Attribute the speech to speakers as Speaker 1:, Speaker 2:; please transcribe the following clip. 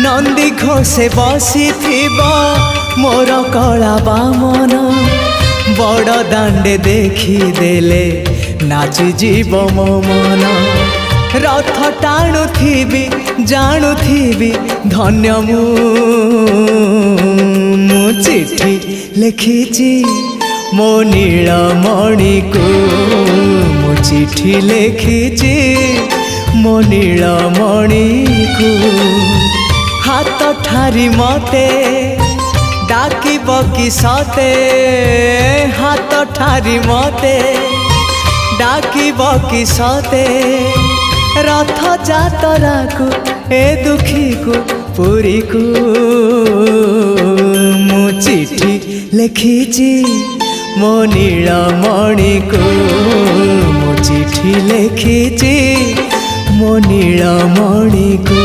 Speaker 1: नंदी घोषे बसी मोर कला बामन बड़ दांडे देखिदेले नाची जीव मो मन रथ टाणुथिबी जाणुथिबी धन्य मु चिठी लिखिची मो नीलमणि को मु चिठी लिखिची मो नीलमणि को हाथ ठारी मते डाकिब कि सते हाथ ठारी मते डाकिब कि सते रथ जातरा को ए दुखी को पुरी को मु चिठी लिखिची मो नीलमणि को मु चिठी लिखिची मो नीलमणि को।